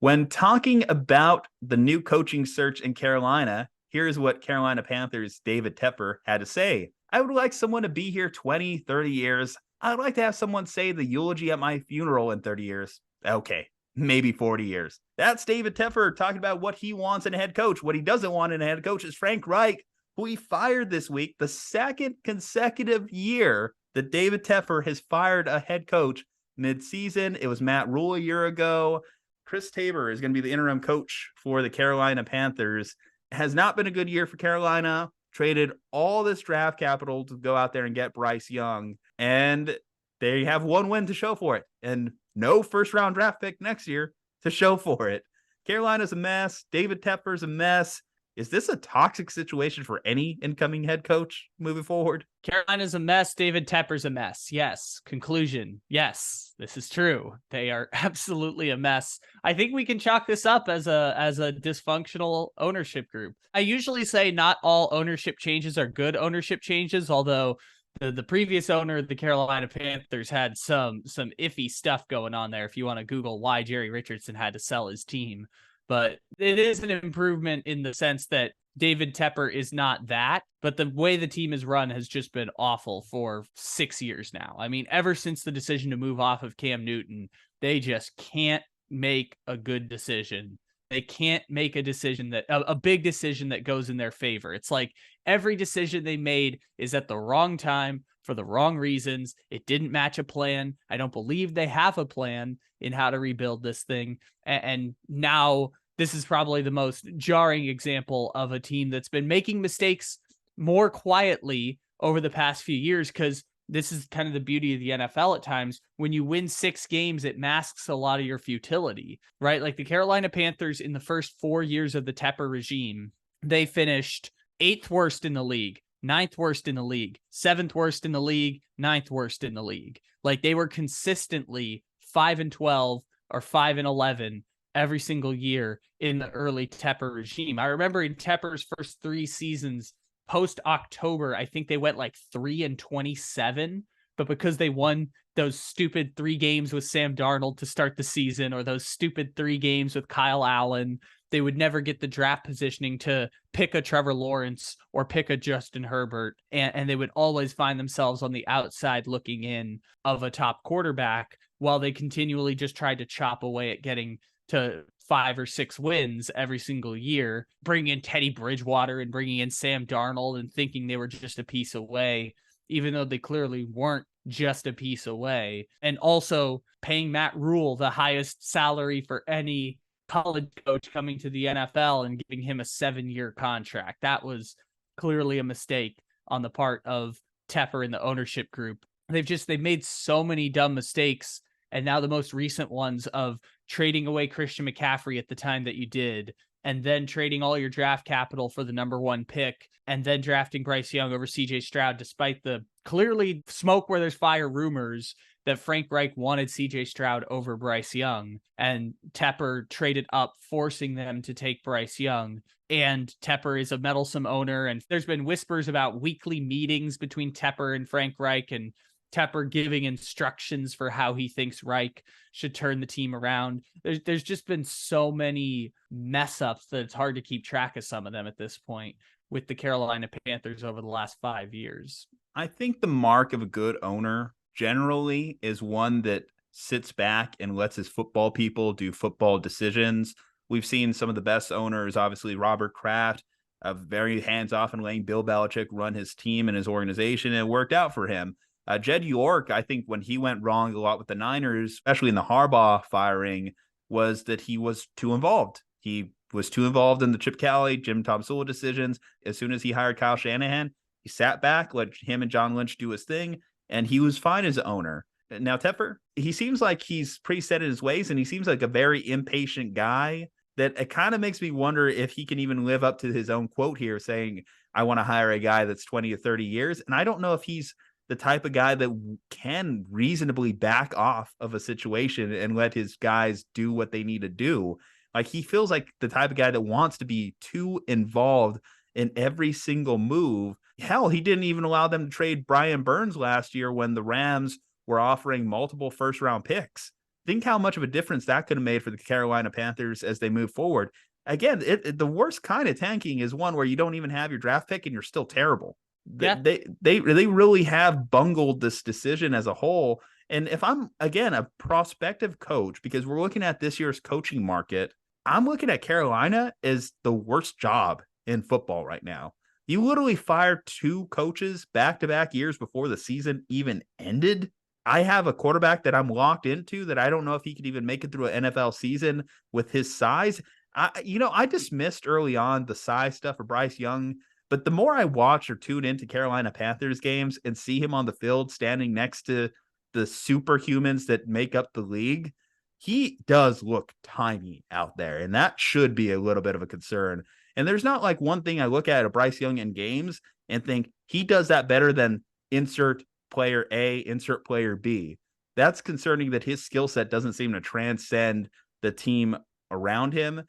When talking about the new coaching search in Carolina, here's what Carolina Panthers' David Tepper had to say. I would like someone to be here 20, 30 years. I'd like to have someone say the eulogy at my funeral in 30 years. Okay, maybe 40 years. That's David Tepper talking about what he wants in a head coach. What he doesn't want in a head coach is Frank Reich, who he fired this week, the second consecutive year that David Tepper has fired a head coach mid-season. It was Matt Rule a year ago. Chris Tabor is going to be the interim coach for the Carolina Panthers. Has not been a good year for Carolina. Traded all this draft capital to go out there and get Bryce Young. And they have one win to show for it. And no first round draft pick next year to show for it. Carolina's a mess. David Tepper's a mess. Is this a toxic situation for any incoming head coach moving forward? Carolina's a mess. David Tepper's a mess. Yes. Conclusion. Yes, this is true. They are absolutely a mess. I think we can chalk this up as a dysfunctional ownership group. I usually say not all ownership changes are good ownership changes, although the previous owner of the Carolina Panthers had some iffy stuff going on there. If you want to Google why Jerry Richardson had to sell his team. But it is an improvement in the sense that David Tepper is not that, but the way the team is run has just been awful for 6 years now. I mean, ever since the decision to move off of Cam Newton, they just can't make a good decision. They can't make a decision that a big decision that goes in their favor. It's like every decision they made is at the wrong time for the wrong reasons. It didn't match a plan. I don't believe they have a plan in how to rebuild this thing. And now this is probably the most jarring example of a team that's been making mistakes more quietly over the past few years, because this is kind of the beauty of the NFL at times. When you win 6 games, it masks a lot of your futility, right? Like the Carolina Panthers in the first 4 years of the Tepper regime, they finished 8th worst in the league, 9th worst in the league, 7th worst in the league, 9th worst in the league. Like they were consistently 5-12 or 5-11 every single year in the early Tepper regime. I remember in Tepper's first 3 seasons post October, I think they went like 3-27, but because they won those stupid 3 games with Sam Darnold to start the season, or those stupid 3 games with Kyle Allen, they would never get the draft positioning to pick a Trevor Lawrence or pick a Justin Herbert. And they would always find themselves on the outside looking in of a top quarterback, while they continually just tried to chop away at getting to 5 or 6 wins every single year, bringing in Teddy Bridgewater and bringing in Sam Darnold and thinking they were just a piece away, even though they clearly weren't just a piece away. And also paying Matt Rule the highest salary for any college coach coming to the NFL and giving him a 7-year contract. That was clearly a mistake on the part of Tepper and the ownership group. They've made so many dumb mistakes. And now the most recent ones of trading away Christian McCaffrey at the time that you did, and then trading all your draft capital for the number 1 pick, and then drafting Bryce Young over CJ Stroud, despite the clearly smoke where there's fire rumors that Frank Reich wanted CJ Stroud over Bryce Young, and Tepper traded up, forcing them to take Bryce Young. And Tepper is a meddlesome owner, and there's been whispers about weekly meetings between Tepper and Frank Reich, and Tepper giving instructions for how he thinks Reich should turn the team around. There's just been so many mess ups that it's hard to keep track of some of them at this point with the Carolina Panthers over the last 5 years. I think the mark of a good owner generally is one that sits back and lets his football people do football decisions. We've seen some of the best owners, obviously Robert Kraft, very hands-off and letting Bill Belichick run his team and his organization, and it worked out for him. Jed York, I think when he went wrong a lot with the Niners, especially in the Harbaugh firing, was that he was too involved. He was too involved in the Chip Kelly, Jim Tomsula decisions. As soon as he hired Kyle Shanahan, he sat back, let him and John Lynch do his thing, and he was fine as an owner. Now, Tepper, he seems like he's pretty set in his ways, and he seems like a very impatient guy that it kind of makes me wonder if he can even live up to his own quote here saying, I want to hire a guy that's 20 or 30 years. And I don't know if he's the type of guy that can reasonably back off of a situation and let his guys do what they need to do. Like, he feels like the type of guy that wants to be too involved in every single move. Hell, he didn't even allow them to trade Brian Burns last year when the Rams were offering multiple first-round picks. think how much of a difference that could have made for the Carolina Panthers as they move forward. Again, the worst kind of tanking is one where you don't even have your draft pick and you're still terrible. Yeah. They really have bungled this decision as a whole. And if I'm, again, a prospective coach, because we're looking at this year's coaching market, I'm looking at Carolina as the worst job in football right now. You literally fired 2 coaches back-to-back years before the season even ended. I have a quarterback that I'm locked into that I don't know if he could even make it through an NFL season with his size. I dismissed early on the size stuff for Bryce Young, but the more I watch or tune into Carolina Panthers games and see him on the field standing next to the superhumans that make up the league, he does look tiny out there, and that should be a little bit of a concern. And there's not like one thing I look at a Bryce Young in games and think he does that better than insert player A, insert player B. That's concerning that his skill set doesn't seem to transcend the team around him.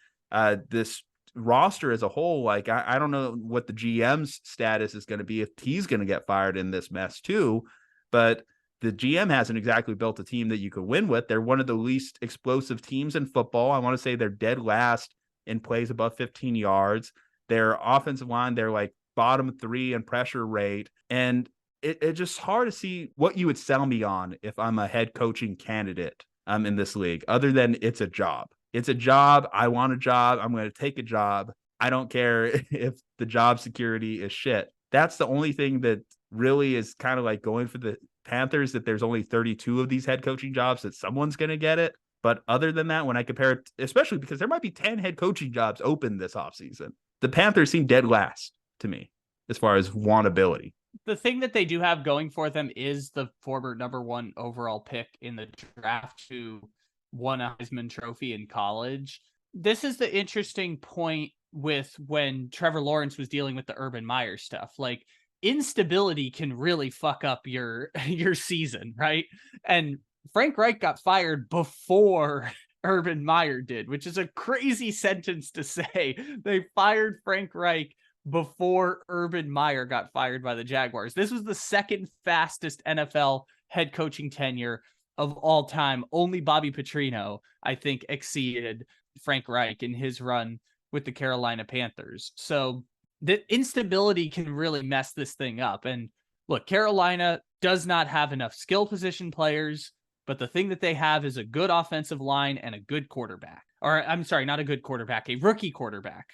This roster as a whole, like I don't know what the GM's status is going to be, if he's going to get fired in this mess too, but the GM hasn't exactly built a team that you could win with. They're one of the least explosive teams in football. I want to say they're dead last in plays above 15 yards. Their offensive line, they're like bottom 3 in pressure rate. And it's just hard to see what you would sell me on if I'm a head coaching candidate in this league, other than it's a job. It's a job. I want a job. I'm going to take a job. I don't care if the job security is shit. That's the only thing that really is kind of like going for the Panthers, that there's only 32 of these head coaching jobs, that someone's going to get it. But other than that, when I compare it, especially because there might be 10 head coaching jobs open this offseason, the Panthers seem dead last to me as far as wantability. The thing that they do have going for them is the former number 1 overall pick in the draft who won a Heisman Trophy in college. This is the interesting point with when Trevor Lawrence was dealing with the Urban Meyer stuff. Like, instability can really fuck up your season, right? And Frank Reich got fired before Urban Meyer did, which is a crazy sentence to say. They fired Frank Reich before Urban Meyer got fired by the Jaguars. This was the second fastest NFL head coaching tenure of all time. Only Bobby Petrino, I think, exceeded Frank Reich in his run with the Carolina Panthers. So the instability can really mess this thing up. And look, Carolina does not have enough skill position players, but the thing that they have is a good offensive line and a good quarterback. Or I'm sorry, not a good quarterback, a rookie quarterback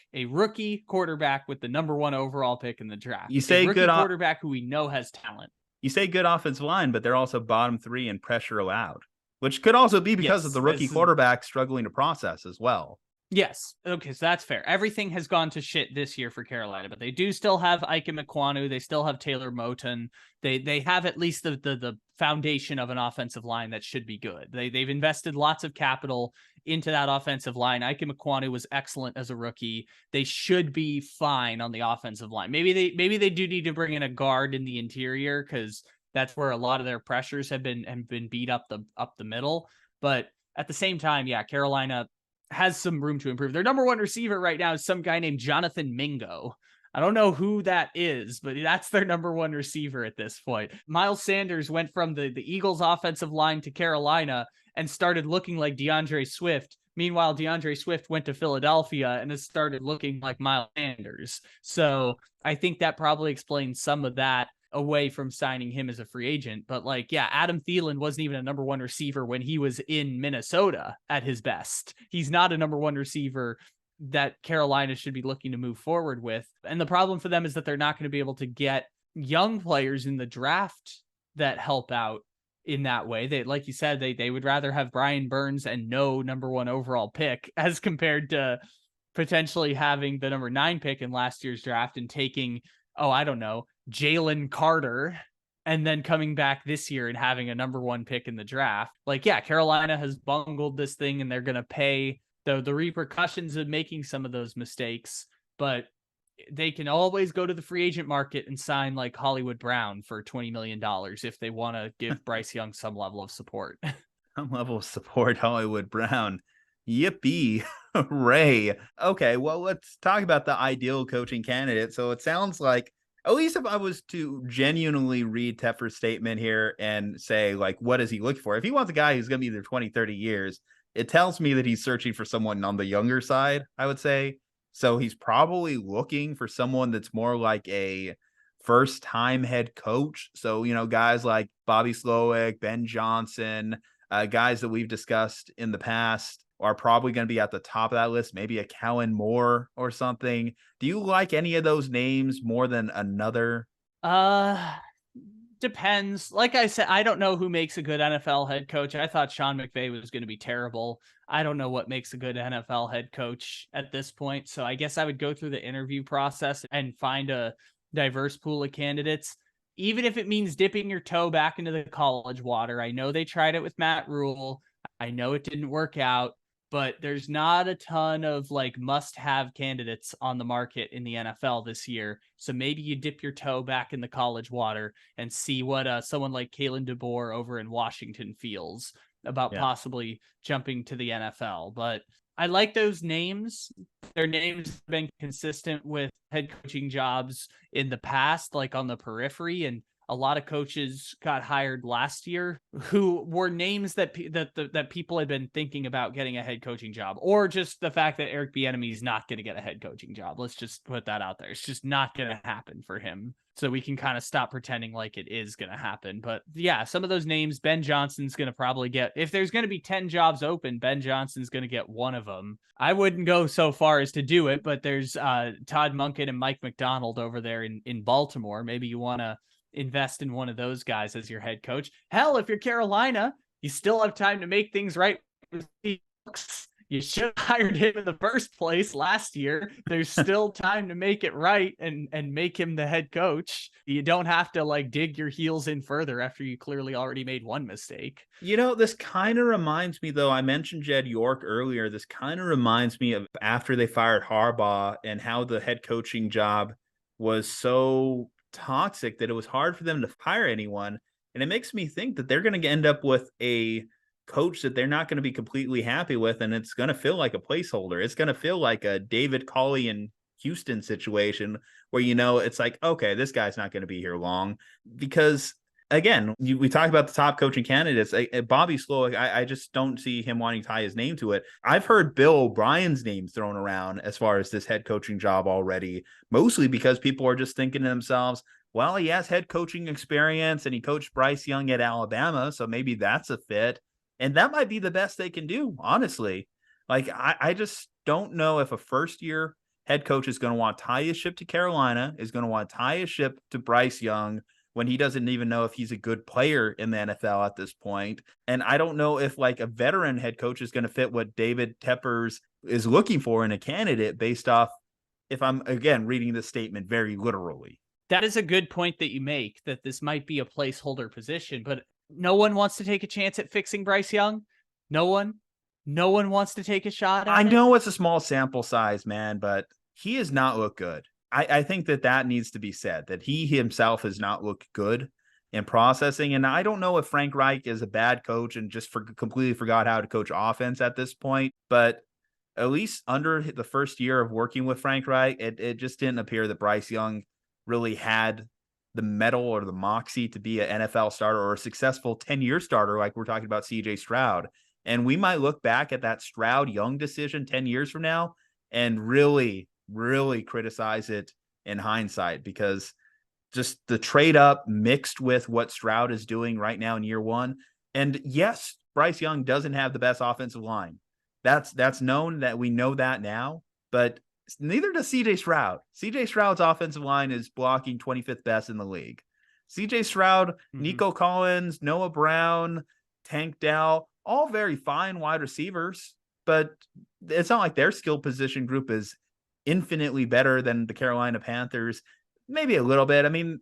with the number 1 overall pick in the draft. You say a rookie good quarterback who we know has talent. You say good offensive line, but they're also bottom 3 in pressure allowed, which could also be because of the rookie quarterback struggling to process as well. Yes. Okay, so that's fair. Everything has gone to shit this year for Carolina, but they do still have Ike Mekwonu. They still have Taylor Moton. They have at least the foundation of an offensive line that should be good. They've invested lots of capital into that offensive line. Ike Mekwonu was excellent as a rookie. They should be fine on the offensive line. Maybe they do need to bring in a guard in the interior, because that's where a lot of their pressures have been beat up the middle. But at the same time, yeah, Carolina has some room to improve. Their number 1 receiver right now is some guy named Jonathan Mingo. I don't know who that is, but that's their number 1 receiver at this point. Miles Sanders went from the Eagles offensive line to Carolina and started looking like DeAndre Swift. Meanwhile, DeAndre Swift went to Philadelphia and has started looking like Miles Sanders. So I think that probably explains some of that away from signing him as a free agent. But like, yeah, Adam Thielen wasn't even a number 1 receiver when he was in Minnesota at his best. He's not a number 1 receiver that Carolina should be looking to move forward with. And the problem for them is that they're not going to be able to get young players in the draft that help out in that way. They, like you said, they would rather have Brian Burns and no number 1 overall pick as compared to potentially having the number 9 pick in last year's draft and taking, I don't know, Jalen Carter, and then coming back this year and having a number 1 pick in the draft. Like, yeah, Carolina has bungled this thing and they're going to pay the repercussions of making some of those mistakes, but they can always go to the free agent market and sign like Hollywood Brown for $20 million if they want to give Bryce Young some level of support. Some level of support, Hollywood Brown. Yippee, hooray. Okay, well, let's talk about the ideal coaching candidate. So it sounds like, At least if I was to genuinely read Tepper's statement here and say, like, what is he looking for? If he wants a guy who's going to be there 20, 30 years, it tells me that he's searching for someone on the younger side, I would say. So he's probably looking for someone that's more like a first time head coach. So, guys like Bobby Slowik, Ben Johnson, guys that we've discussed in the past are probably going to be at the top of that list, maybe a Kellen Moore or something. Do you like any of those names more than another? Depends. Like I said, I don't know who makes a good NFL head coach. I thought Sean McVay was going to be terrible. I don't know what makes a good NFL head coach at this point. So I guess I would go through the interview process and find a diverse pool of candidates, even if it means dipping your toe back into the college water. I know they tried it with Matt Rule. I know it didn't work out, but there's not a ton of like must-have candidates on the market in the NFL this year. So maybe you dip your toe back in the college water and see what someone like Kalen DeBoer over in Washington feels about possibly jumping to the NFL. But I like those names. Their names have been consistent with head coaching jobs in the past, like on the periphery, and a lot of coaches got hired last year who were names that people had been thinking about getting a head coaching job, or just the fact that Eric Bieniemy is not going to get a head coaching job. Let's just put that out there. It's just not going to happen for him. So we can kind of stop pretending like it is going to happen. But yeah, some of those names, Ben Johnson's going to probably get, if there's going to be 10 jobs open, Ben Johnson's going to get one of them. I wouldn't go so far as to do it, but there's Todd Monken and Mike McDonald over there in Baltimore. Maybe you want to invest in one of those guys as your head coach. Hell, if you're Carolina, you still have time to make things right. You should have hired him in the first place last year. There's still time to make it right and make him the head coach. You don't have to like dig your heels in further after you clearly already made one mistake. This kind of reminds me, though, I mentioned Jed York earlier. This kind of reminds me of after they fired Harbaugh and how the head coaching job was so toxic that it was hard for them to hire anyone. And it makes me think that they're going to end up with a coach that they're not going to be completely happy with, and it's going to feel like a placeholder. It's going to feel like a David Culley in Houston situation where, it's like, okay, this guy's not going to be here long. Because again, we talk about the top coaching candidates. Bobby Slowik, I just don't see him wanting to tie his name to it. I've heard Bill O'Brien's name thrown around as far as this head coaching job already, mostly because people are just thinking to themselves, well, he has head coaching experience and he coached Bryce Young at Alabama, so maybe that's a fit. And that might be the best they can do, honestly. Like, I just don't know if a first-year head coach is going to want to tie his ship to Carolina, is going to want to tie his ship to Bryce Young when he doesn't even know if he's a good player in the NFL at this point. And I don't know if, like, a veteran head coach is going to fit what David Tepper is looking for in a candidate based off, if I'm, again, reading this statement very literally. That is a good point that you make, that this might be a placeholder position, but no one wants to take a chance at fixing Bryce Young. No one wants to take a shot at I know it's a small sample size, man, but he has not looked good. I think that needs to be said, that he himself has not looked good in processing. And I don't know if Frank Reich is a bad coach and just completely forgot how to coach offense at this point, but at least under the first year of working with Frank Reich, it just didn't appear that Bryce Young really had the mettle or the moxie to be an NFL starter or a successful 10-year starter like we're talking about CJ Stroud. And we might look back at that Stroud-Young decision 10 years from now and really, really criticize it in hindsight, because just the trade up mixed with what Stroud is doing right now in year one. And yes, Bryce Young doesn't have the best offensive line. That's known, that we know that now, but neither does CJ Stroud. CJ Stroud's offensive line is blocking 25th best in the league. CJ Stroud, Nico Collins, Noah Brown, Tank Dell, all very fine wide receivers, but it's not like their skill position group is infinitely better than the Carolina Panthers. Maybe a little bit. I mean,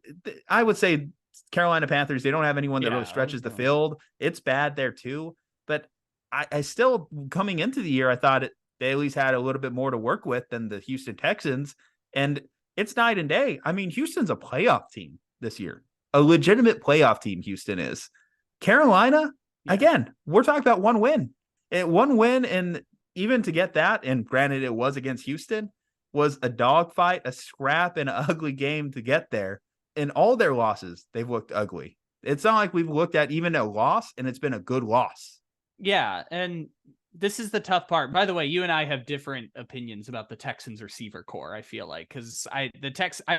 I would say Carolina Panthers, they don't have anyone that really stretches the field. It's bad there too. But I still, coming into the year, I thought they at least had a little bit more to work with than the Houston Texans. And it's night and day. I mean, Houston's a playoff team this year. A legitimate playoff team, Houston is. Carolina, again, we're talking about one win. And even to get that, and granted it was against Houston, was a dogfight, a scrap, and an ugly game to get there. In all their losses, they've looked ugly. It's not like we've looked at even a loss and it's been a good loss. Yeah, and this is the tough part. By the way, you and I have different opinions about the Texans receiver core, I feel like, because I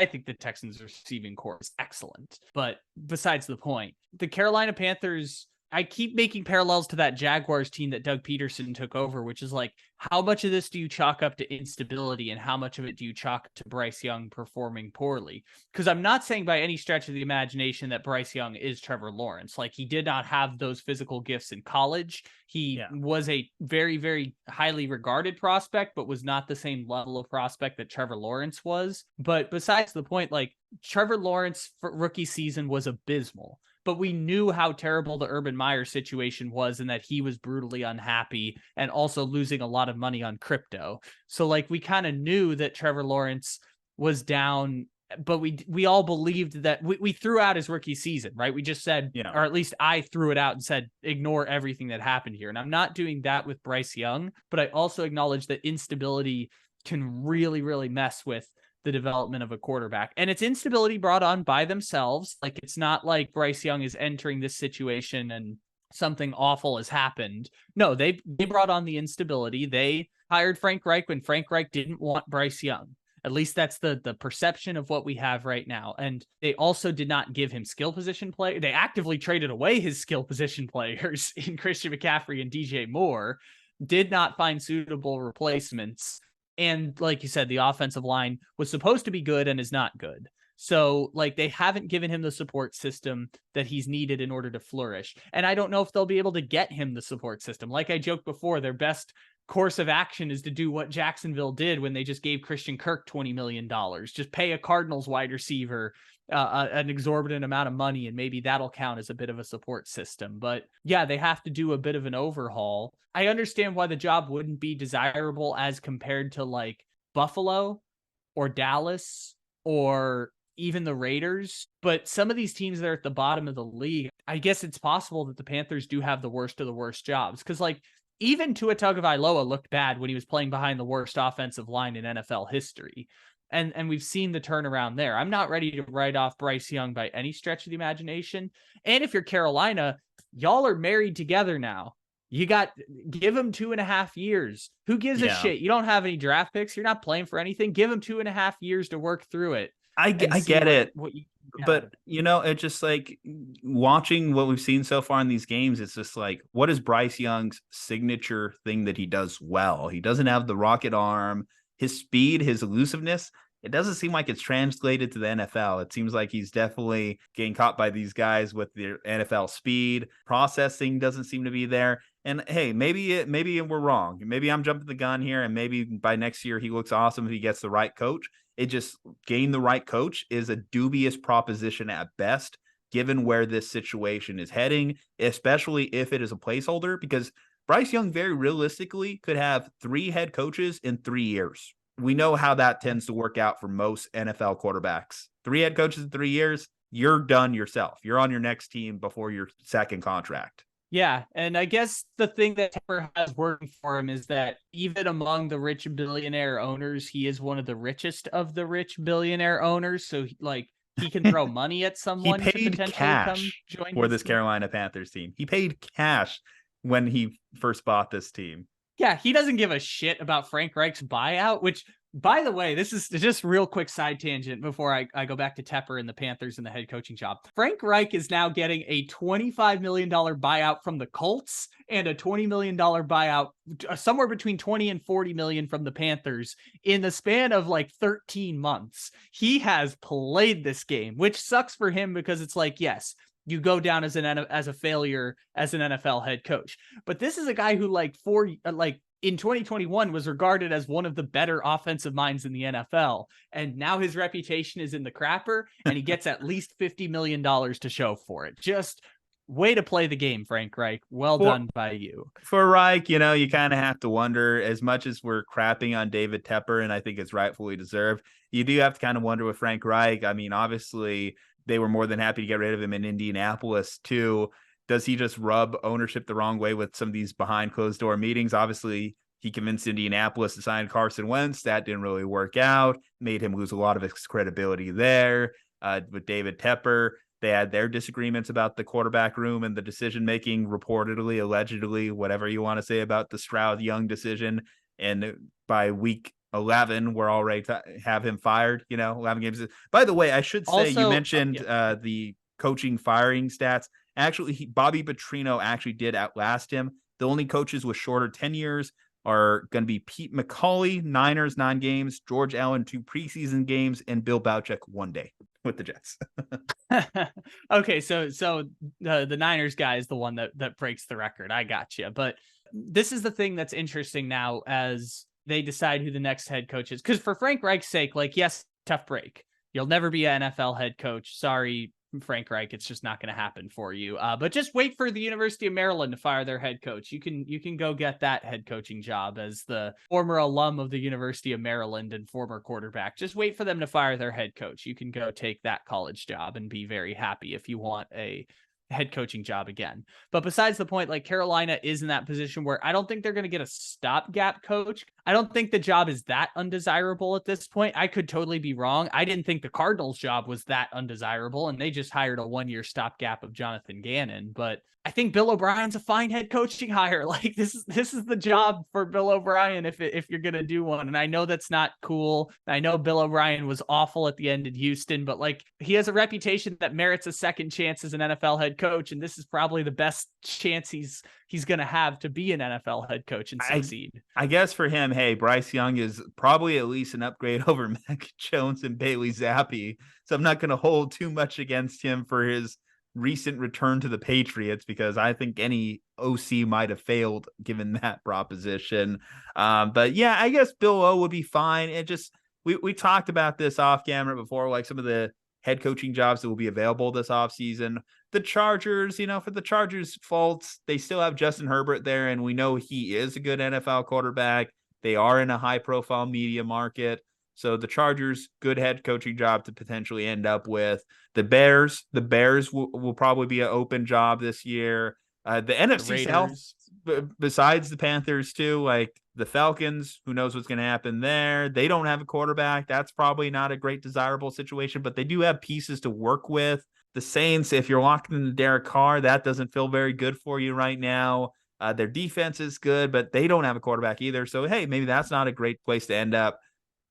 think the Texans receiving core is excellent. But besides the point, the Carolina Panthers, I keep making parallels to that Jaguars team that Doug Peterson took over, which is like, how much of this do you chalk up to instability and how much of it do you chalk to Bryce Young performing poorly? Because I'm not saying by any stretch of the imagination that Bryce Young is Trevor Lawrence. Like, he did not have those physical gifts in college. He was a very, very highly regarded prospect, but was not the same level of prospect that Trevor Lawrence was. But besides the point, like, Trevor Lawrence for rookie season was abysmal. But we knew how terrible the Urban Meyer situation was and that he was brutally unhappy and also losing a lot of money on crypto. So like, we kind of knew that Trevor Lawrence was down, but we all believed that we threw out his rookie season, right? We just said, or at least I threw it out and said, ignore everything that happened here. And I'm not doing that with Bryce Young, but I also acknowledge that instability can really, really mess with the development of a quarterback. And it's instability brought on by themselves. Like, it's not like Bryce Young is entering this situation and something awful has happened. No, they brought on the instability. They hired Frank Reich when Frank Reich didn't want Bryce Young. At least that's the perception of what we have right now. And they also did not give him skill position play. They actively traded away his skill position players in Christian McCaffrey and DJ Moore, did not find suitable replacements. And like you said, the offensive line was supposed to be good and is not good. So like, they haven't given him the support system that he's needed in order to flourish. And I don't know if they'll be able to get him the support system. Like I joked before, their best course of action is to do what Jacksonville did when they just gave Christian Kirk $20 million. Just pay a Cardinals wide receiver an exorbitant amount of money, and maybe that'll count as a bit of a support system. But yeah, they have to do a bit of an overhaul. I understand why the job wouldn't be desirable as compared to like Buffalo or Dallas or even the Raiders, but some of these teams that are at the bottom of the league, I guess it's possible that the Panthers do have the worst of the worst jobs. Because like, even Tua Tagovailoa looked bad when he was playing behind the worst offensive line in NFL history. And we've seen the turnaround there. I'm not ready to write off Bryce Young by any stretch of the imagination. And if you're Carolina, y'all are married together now. Give him 2.5 years. Who gives a shit? You don't have any draft picks. You're not playing for anything. Give him 2.5 years to work through it. I get it. But, it's just like watching what we've seen so far in these games. It's just like, what is Bryce Young's signature thing that he does well? He doesn't have the rocket arm, his speed, his elusiveness. It doesn't seem like it's translated to the NFL. It seems like he's definitely getting caught by these guys with their NFL speed. Processing doesn't seem to be there. And hey, maybe we're wrong. Maybe I'm jumping the gun here, and maybe by next year he looks awesome if he gets the right coach. It just, getting the right coach is a dubious proposition at best, given where this situation is heading, especially if it is a placeholder, because Bryce Young very realistically could have 3 head coaches in 3 years. We know how that tends to work out for most NFL quarterbacks. 3 head coaches in 3 years, you're done yourself. You're on your next team before your second contract. Yeah, and I guess the thing that Tepper has working for him is that even among the rich billionaire owners, he is one of the richest of the rich billionaire owners. So he can throw money at someone to potentially come join for this Carolina Panthers team. He paid cash when he first bought this team. Yeah, he doesn't give a shit about Frank Reich's buyout, which, by the way, this is just real quick side tangent before I go back to Tepper and the Panthers and the head coaching job. Frank Reich is now getting a $25 million buyout from the Colts and a $20 million buyout, somewhere between 20 and 40 million from the Panthers in the span of like 13 months. He has played this game, which sucks for him because it's like, yes, you go down as a failure as an NFL head coach. But this is a guy who in 2021 was regarded as one of the better offensive minds in the NFL. And now his reputation is in the crapper and he gets at least $50 million to show for it. Just way to play the game, Frank Reich. Well done by you. For Reich, you kind of have to wonder, as much as we're crapping on David Tepper, and I think it's rightfully deserved, you do have to kind of wonder with Frank Reich. I mean, obviously, they were more than happy to get rid of him in Indianapolis too. Does he just rub ownership the wrong way with some of these behind closed door meetings? Obviously, He convinced Indianapolis to sign Carson Wentz. That didn't really work out, made him lose a lot of his credibility there. With David Tepper, they had their disagreements about the quarterback room and the decision-making, reportedly, allegedly, whatever you want to say about the Stroud-Young decision. And by week 11, we're all ready to have him fired, 11 games. By the way, I should say, you mentioned the coaching firing stats. Actually, Bobby Petrino actually did outlast him. The only coaches with shorter tenures are going to be Pete McCauley, Niners, 9 games, George Allen, 2 preseason games, and Bill Belichick 1 day with the Jets. Okay, so the Niners guy is the one that breaks the record. I got you. But this is the thing that's interesting now as they decide who the next head coach is. Because for Frank Reich's sake, yes, tough break. You'll never be an NFL head coach. Sorry, Frank Reich, it's just not going to happen for you. But just wait for the University of Maryland to fire their head coach. You can go get that head coaching job as the former alum of the University of Maryland and former quarterback. Just wait for them to fire their head coach. You can go take that college job and be very happy if you want a head coaching job again. But besides the point, Carolina is in that position where I don't think they're going to get a stopgap coach. I don't think the job is that undesirable at this point. I could totally be wrong. I didn't think the Cardinals job was that undesirable, and they just hired a 1-year stopgap of Jonathan Gannon. But I think Bill O'Brien's a fine head coaching hire. This is the job for Bill O'Brien if you're gonna do one. And I know that's not cool. I know Bill O'Brien was awful at the end in Houston, but he has a reputation that merits a second chance as an NFL head coach, and this is probably the best chance he's gonna have to be an NFL head coach and succeed. I guess for him, hey, Bryce Young is probably at least an upgrade over Mac Jones and Bailey Zappi. So I'm not gonna hold too much against him for his recent return to the Patriots, because I think any OC might have failed given that proposition. But yeah, I guess Bill O would be fine. It just, we talked about this off camera before, some of the head coaching jobs that will be available this offseason. The Chargers, for the Chargers' faults, they still have Justin Herbert there, and we know he is a good NFL quarterback. They are in a high-profile media market. So the Chargers, good head coaching job to potentially end up with. The Bears will probably be an open job this year. The NFC South, besides the Panthers too, the Falcons, who knows what's going to happen there. They don't have a quarterback. That's probably not a great desirable situation, but they do have pieces to work with. The Saints, if you're locked into Derek Carr, that doesn't feel very good for you right now. Their defense is good, but they don't have a quarterback either. So, hey, maybe that's not a great place to end up.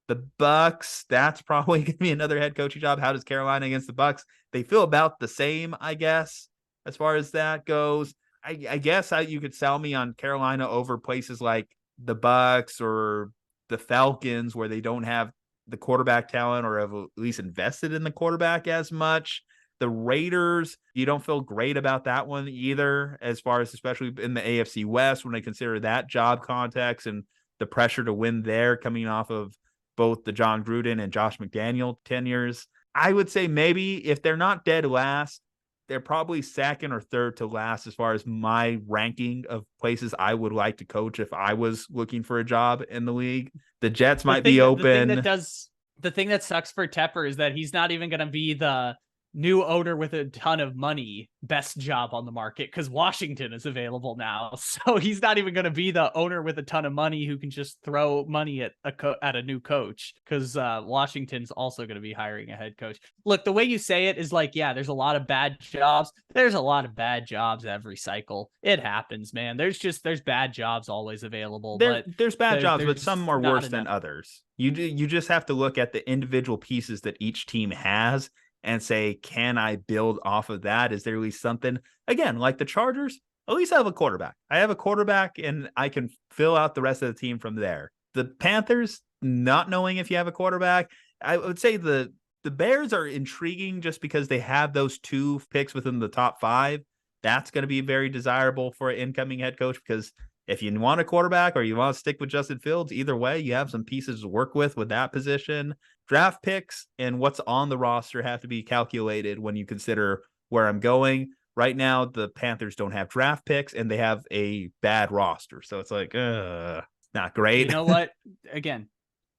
The Bucks, that's probably going to be another head coaching job. How does Carolina against the Bucks? They feel about the same, I guess, as far as that goes. I guess you could sell me on Carolina over places like the Bucks or the Falcons, where they don't have the quarterback talent or have at least invested in the quarterback as much. The Raiders, you don't feel great about that one either, as far as especially in the AFC West when I consider that job context and the pressure to win there coming off of both the John Gruden and Josh McDaniel tenures. I would say maybe if they're not dead last, they're probably second or third to last as far as my ranking of places I would like to coach if I was looking for a job in the league. The Jets might be open. The thing that sucks for Tepper is that he's not even going to be the new owner with a ton of money best job on the market, because Washington is available now. So he's not even going to be the owner with a ton of money who can just throw money at a new coach, because Washington's also going to be hiring a head coach. Look, the way you say it is yeah, there's a lot of bad jobs. There's a lot of bad jobs every cycle. It happens, man. There's bad jobs always available. There's bad jobs, but some are worse than others. You just have to look at the individual pieces that each team has and say, can I build off of that? Is there at least something? Again, like the Chargers, at least I have a quarterback. I have a quarterback, and I can fill out the rest of the team from there. The Panthers, not knowing if you have a quarterback, I would say the Bears are intriguing just because they have those 2 picks within the top 5. That's going to be very desirable for an incoming head coach, because if you want a quarterback or you want to stick with Justin Fields, either way, you have some pieces to work with that position. Draft picks and what's on the roster have to be calculated when you consider where I'm going. Right now, the Panthers don't have draft picks, and they have a bad roster. So it's not great. You know what? Again,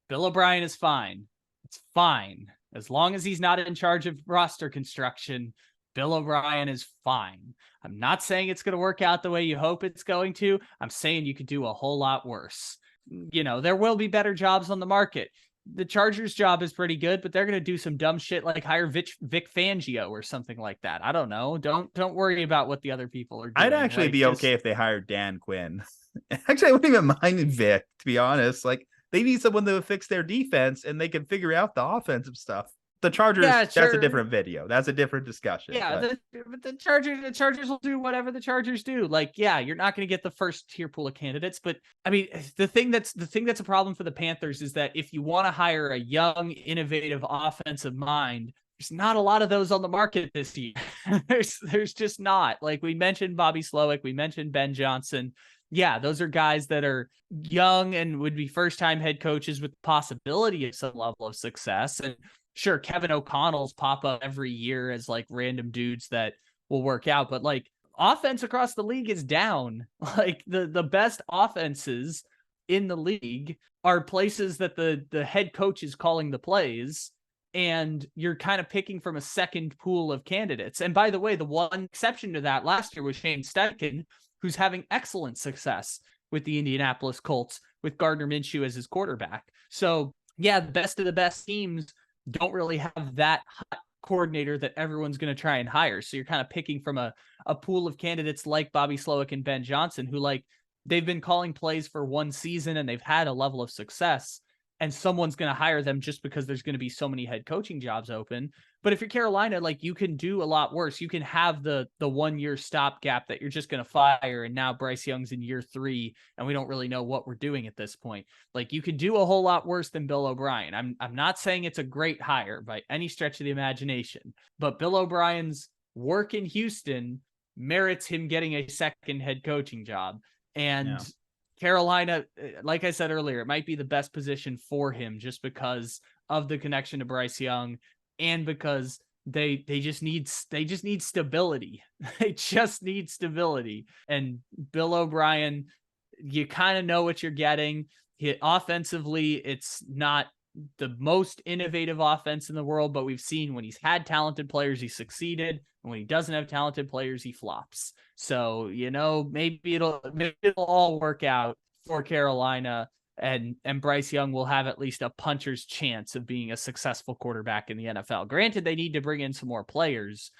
Bill O'Brien is fine. It's fine. As long as he's not in charge of roster construction, Bill O'Brien is fine. I'm not saying it's going to work out the way you hope it's going to. I'm saying you could do a whole lot worse. There will be better jobs on the market. The Chargers job is pretty good, but they're going to do some dumb shit like hire Vic Fangio or something like that. I don't know. Don't worry about what the other people are doing. I'd actually be okay if they hired Dan Quinn. Actually, I wouldn't even mind Vic, to be honest. Like, they need someone to fix their defense, and they can figure out the offensive stuff. The Chargers, that's a different video. That's a different discussion. Yeah, the Chargers will do whatever the Chargers do. Like, yeah, you're not going to get the first tier pool of candidates, but I mean, the thing that's a problem for the Panthers is that if you want to hire a young, innovative offensive mind, there's not a lot of those on the market this year. there's just not. Like, we mentioned Bobby Slowik, we mentioned Ben Johnson. Yeah, those are guys that are young and would be first-time head coaches with the possibility of some level of success. And sure, Kevin O'Connell's pop up every year as like random dudes that will work out, but like offense across the league is down. Like the best offenses in the league are places that the head coach is calling the plays, and you're kind of picking from a second pool of candidates. And by the way, the one exception to that last year was Shane Steichen, who's having excellent success with the Indianapolis Colts with Gardner Minshew as his quarterback. So yeah, the best of the best teams don't really have that hot coordinator that everyone's going to try and hire. So you're kind of picking from a pool of candidates like Bobby Slowik and Ben Johnson, who like they've been calling plays for one season and they've had a level of success, and someone's going to hire them just because there's going to be so many head coaching jobs open. But if you're Carolina, like, you can do a lot worse. You can have the 1 year stopgap that you're just going to fire, and now Bryce Young's in year 3 and we don't really know what we're doing at this point. Like, you could do a whole lot worse than Bill O'Brien. I'm not saying it's a great hire by any stretch of the imagination, but Bill O'Brien's work in Houston merits him getting a second head coaching job. And Carolina, like I said earlier, it might be the best position for him just because of the connection to Bryce Young, and because they just need stability. They just need stability. And Bill O'Brien, you kind of know what you're getting. Offensively, it's not the most innovative offense in the world, but we've seen when he's had talented players, he succeeded. And when he doesn't have talented players, he flops. So, maybe it'll all work out for Carolina, and Bryce Young will have at least a puncher's chance of being a successful quarterback in the NFL. Granted, they need to bring in some more players,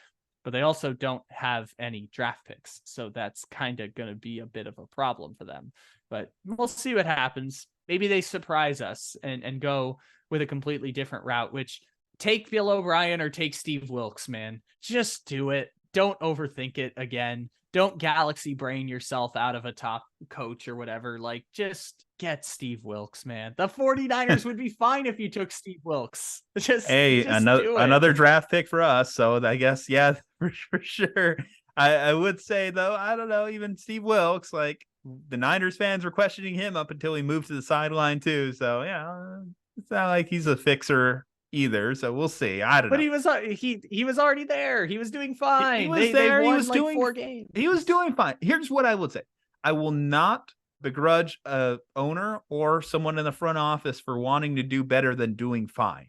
but they also don't have any draft picks. So that's kind of going to be a bit of a problem for them. But we'll see what happens. Maybe they surprise us and go with a completely different route, which take Bill O'Brien or take Steve Wilkes, man. Just do it. Don't overthink it again. Don't galaxy brain yourself out of a top coach or whatever. Like, just get Steve Wilkes, man. The 49ers would be fine if you took Steve Wilkes. Just another draft pick for us. So I guess, yeah, for sure. I would say, though, I don't know, even Steve Wilkes, like, the Niners fans were questioning him up until he moved to the sideline too. So yeah, it's not like he's a fixer either. So we'll see. I don't know. But he was already there. He was doing fine. He was there. He was doing 4 games. He was doing fine. Here's what I would say: I will not begrudge a owner or someone in the front office for wanting to do better than doing fine.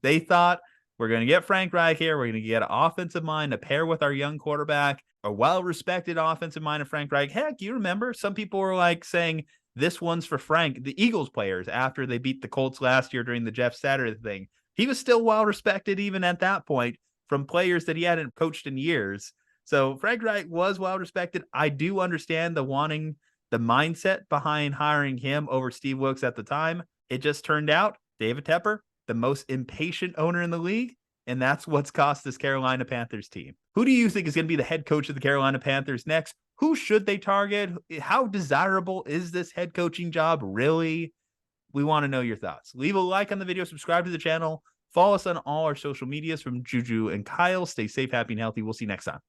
They thought, we're going to get Frank Reich here. We're going to get an offensive mind to pair with our young quarterback, a well-respected offensive mind of Frank Reich. Heck, you remember some people were like saying this one's for Frank, the Eagles players, after they beat the Colts last year during the Jeff Saturday thing. He was still well-respected even at that point from players that he hadn't coached in years. So Frank Reich was well-respected. I do understand the mindset behind hiring him over Steve Wilkes at the time. It just turned out David Tepper, the most impatient owner in the league, and that's what's cost this Carolina Panthers team. Who do you think is going to be the head coach of the Carolina Panthers next? Who should they target? How desirable is this head coaching job really? We want to know your thoughts. Leave a like on the video, subscribe to the channel, follow us on all our social medias from Juju and Kyle. Stay safe, happy, and healthy. We'll see you next time.